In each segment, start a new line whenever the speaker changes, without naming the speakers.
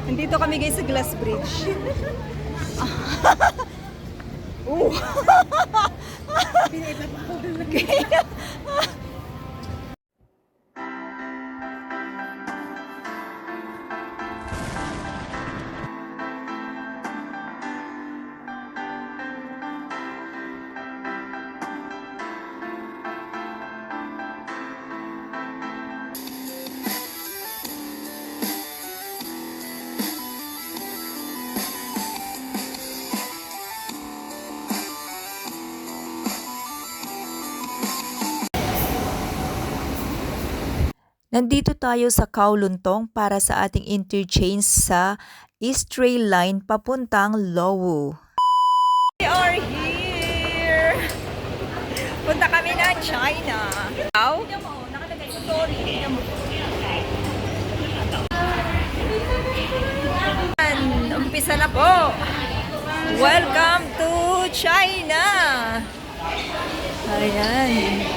Nandito kami guys sa Glass Bridge. Oh.
Nandito tayo sa Kowloon para sa ating interchange sa East Rail Line papuntang Lowu.
We are here! Punta kami na China. Umpisa na po! Welcome to China! Ayan.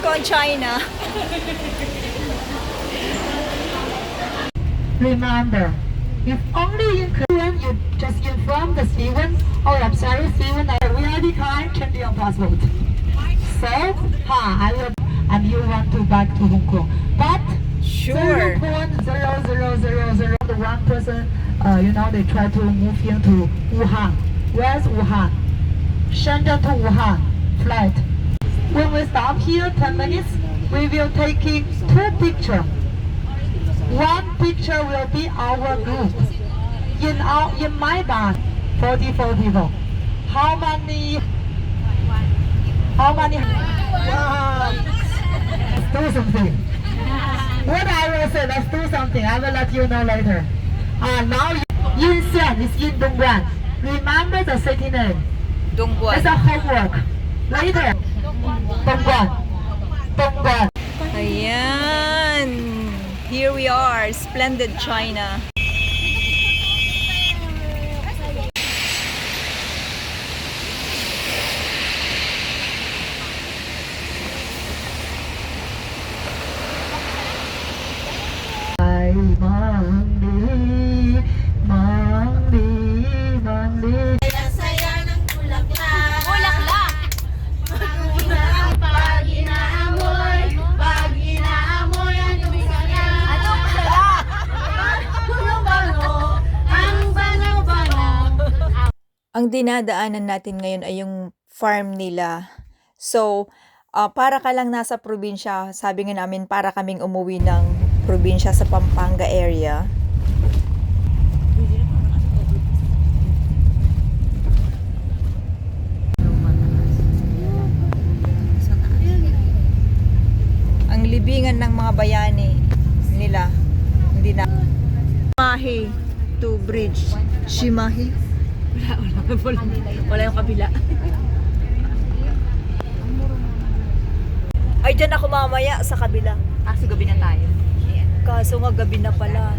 Welcome China.
Remember, if only in Korean, you just inform the Steven, oh, I'm sorry, Steven, I really can't change your passport. So, I will, and you want to back to Hong Kong. But,
Sure.
0.0000, the one person, they try to move him to Wuhan. Where's Wuhan? Shenzhen to Wuhan, flight. When we stop here 10 minutes, we will take 2 pictures. One picture will be our group. In my bus, 44 people. How many? Wow. Let's do something. What I will say, let's do something. I will let you know later. Now, Yinxian is in Dongguan. Remember the city name.
Dongguan.
It's a homework. Later. Dongguan.
Ayan. Here we are, splendid China.
Ay, mandi.
Saya ng bulaklak. Pag inaamoy ang lumisan niya. Anong sarap? Ang bango-bango.
Ang dinadaanan natin ngayon ay yung farm nila. So, para ka lang nasa probinsya, sabi nga namin para kaming umuwi ng probinsya sa Pampanga area.
Ang libingan ng mga bayani nila. Hindi na. Shimahi to bridge. Shimahi.
Wala yung kabila.
Ay, dyan ako mamaya sa kabila.
Kasi gabi na tayo.
Kaso nga gabi na pala.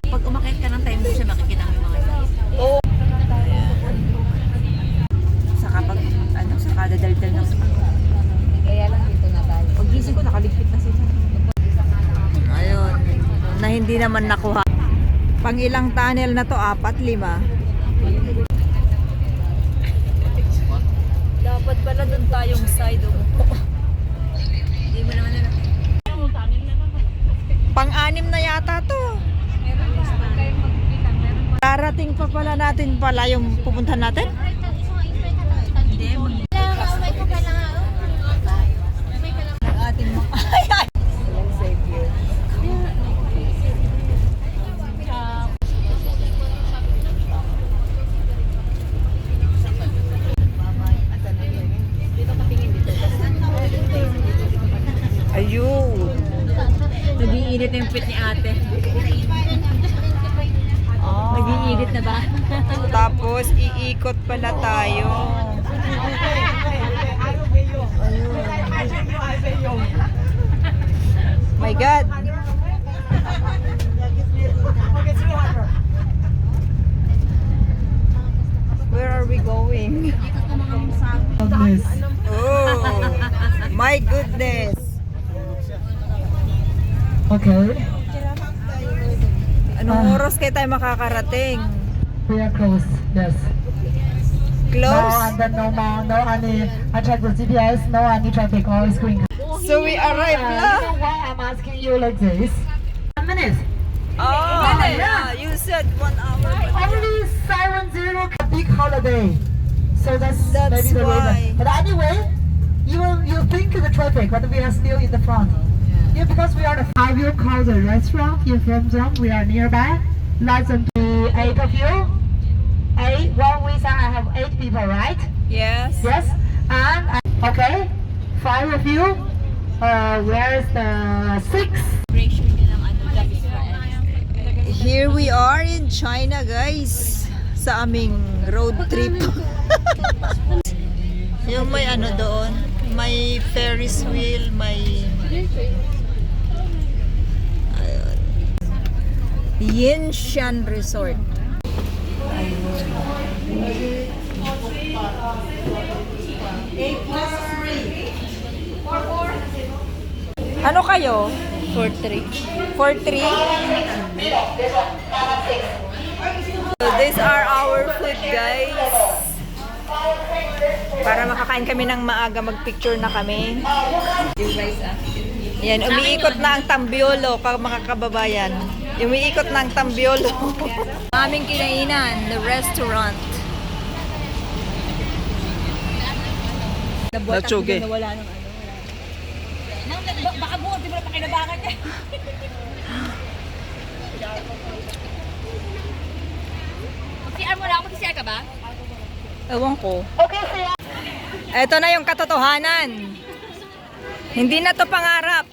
Pag umakit ka ng time mo siya, makikita mo yung mga guys.
Oo.
Saka pag, saka dadaldal ng kaya lang dito na tayo. Pag gising ko, nakaligpit na sila.
Ayun. Na hindi naman nakuha. Pang ilang tunnel na to? 4, 5. Dapat pala doon tayong side.
Hindi mo naman na.
Pang-anim na yata to. Darating pa pala natin pala yung pupuntahan natin.
Hindi,
Ating mga... Ay, ay! Save you. Ayun.
nag-iinit na yung pit ni ate. Nag-iinit na ba?
Tapos, iikot pala tayo. My God. Where are we going? Oh, My goodness.
Okay.
Anong oras kayo tayo makakarating?
We are close. Yes.
Close?
No, and then no more. No any. I checked the GPS. No any traffic. All is green.
So we arrived
You
na.
know why I'm asking you like this? 1 minute.
Oh, yeah. You said 1 hour.
Only 70 a big holiday. So that's
That's
maybe the
why.
reason. But anyway, you think the traffic, but we are still in the front. Yeah, because we are the. I will call the restaurant in front zone. We are nearby. Less than 8 of you. 8. One visa. I have 8 people, right?
Yes.
Yes. And okay, 5 of you. Where is the 6?
Here we are in China, guys. Sa aming road trip. Yung may ano doon, may Ferris wheel, may ayun. Yinshan Resort. Ano kayo?
4-3.
4-3? So these are our food, guys. Para makakain kami ng maaga, magpicture na kami. Yan, umiikot na ang Tambiolo, mga kababayan. Umiikot na ang Tambiolo. Aming kinainan, the restaurant.
Natsuge. Wala nang ano. Baka buwan, di ba pakinabangan niya? Mag-CR mo lang. Mag-CR ka ba?
Ewan ko.
Okay, sir.
Ito na yung katotohanan. Hindi na to pangarap.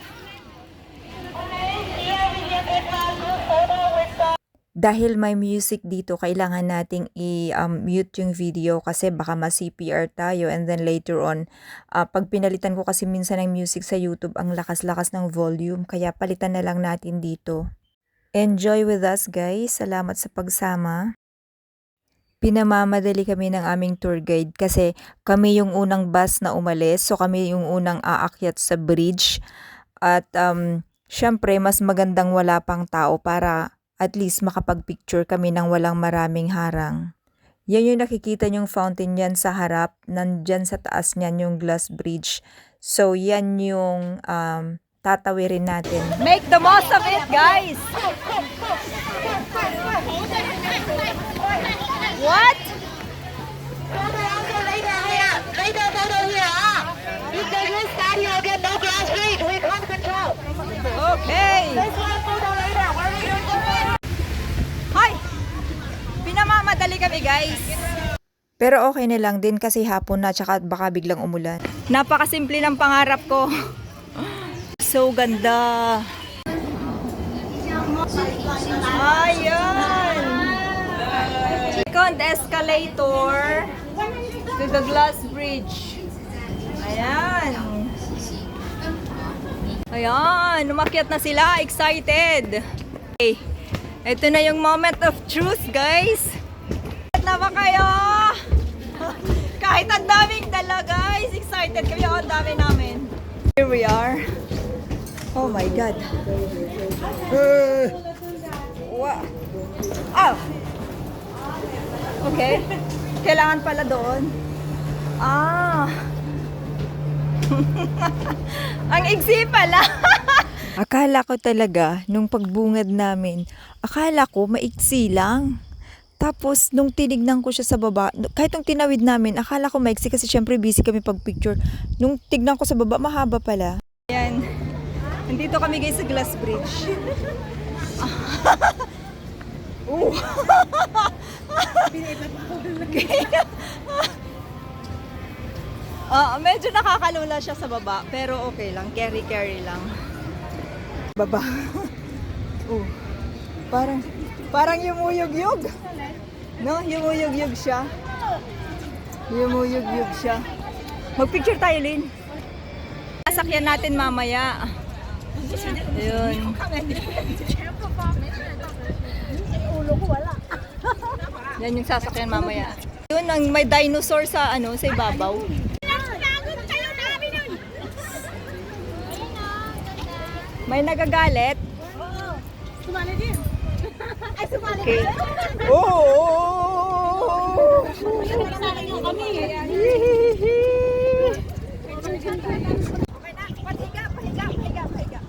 Dahil may music dito, kailangan nating i-mute yung video kasi baka ma-CPR tayo, and then later on, pag pinalitan ko kasi minsan ng music sa YouTube, ang lakas-lakas ng volume, kaya palitan na lang natin dito. Enjoy with us, guys. Salamat sa pagsama. Pinamamadali kami ng aming tour guide kasi kami yung unang bus na umalis, so kami yung unang aakyat sa bridge. At syempre, mas magandang wala pang tao para at least makapag-picture kami ng walang maraming harang. Yan yung nakikita nyong fountain yan sa harap, nandyan sa taas niyan yung glass bridge. So yan yung tatawirin natin.
Make the most of it, guys! What? Okay! Hi! Pinamamadali kami, guys.
Pero okay na lang din kasi hapon na, tsaka baka biglang umulan.
Napakasimple ng pangarap ko. So ganda. Ayan! Second escalator to the glass bridge. Ayan. Ayan, umakyat na sila. Excited. Okay. Ito na yung moment of truth, guys. Na ba kayo? Kahit ang daming dala, guys. Excited kami. Ang dami namin. Here we are. Oh my God. Wow. Oh. Okay. Kailangan pala doon. Ah. Ang iksi pala.
Akala ko talaga, nung pagbungad namin, akala ko maiksi lang. Tapos, nung tinignan ko siya sa baba, kahit nung tinawid namin, akala ko maiksi kasi syempre busy kami pag-picture. Nung tignan ko sa baba, mahaba pala.
Ayan. Nandito kami guys sa glass bridge. Medyo nakakalula siya sa baba, pero okay lang. Carry lang. Baba. Parang yumuyog-yog. No? Yumuyog-yog siya. Yumuyog-yog siya. Mag-picture tayo, Lynn. Sasakyan natin mamaya. Ayun. Yan yung sasakyan mamaya. Yun, may dinosaur sa sa ibabaw. May nagagalit? Oo. Sumali din. Ay, sumali din. Oh!
kami.
Okay na, pahiga.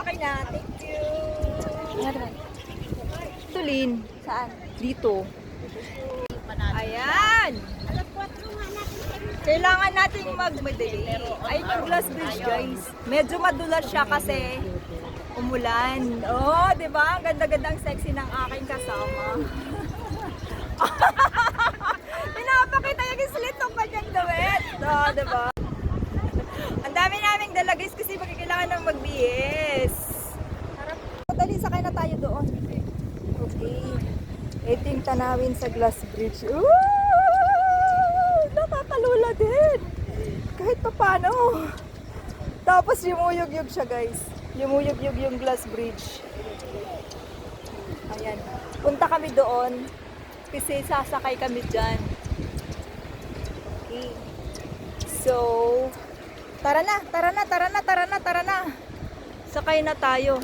Okay na, thank you. Tulin.
Saan?
Dito. Ayan. Kailangan nating magmadali. Ay, yung glass bridge, guys. Medyo madulas siya kasi umulan. Oh, di ba? Ang ganda-gandang sexy ng aking kasama. Pinapakita yung slit ng kanyang damit. Oh, di ba? Ang dami naming dala, guys, kasi magkakailangan ng magbihis. Madali, sakay na tayo doon. Okay. Ito yung tanawin sa glass bridge. Ooh! Nakakalula din. Kahit pa paano. Tapos yumuyog-yog siya, guys. Yumuyog-yog yung glass bridge. Ayan. Punta kami doon kasi sasakay kami dyan. Okay. So, tara na. Sakay na tayo.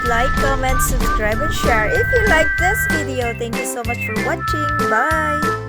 Like, comment, subscribe, and share if you like this video. Thank you so much for watching. Bye!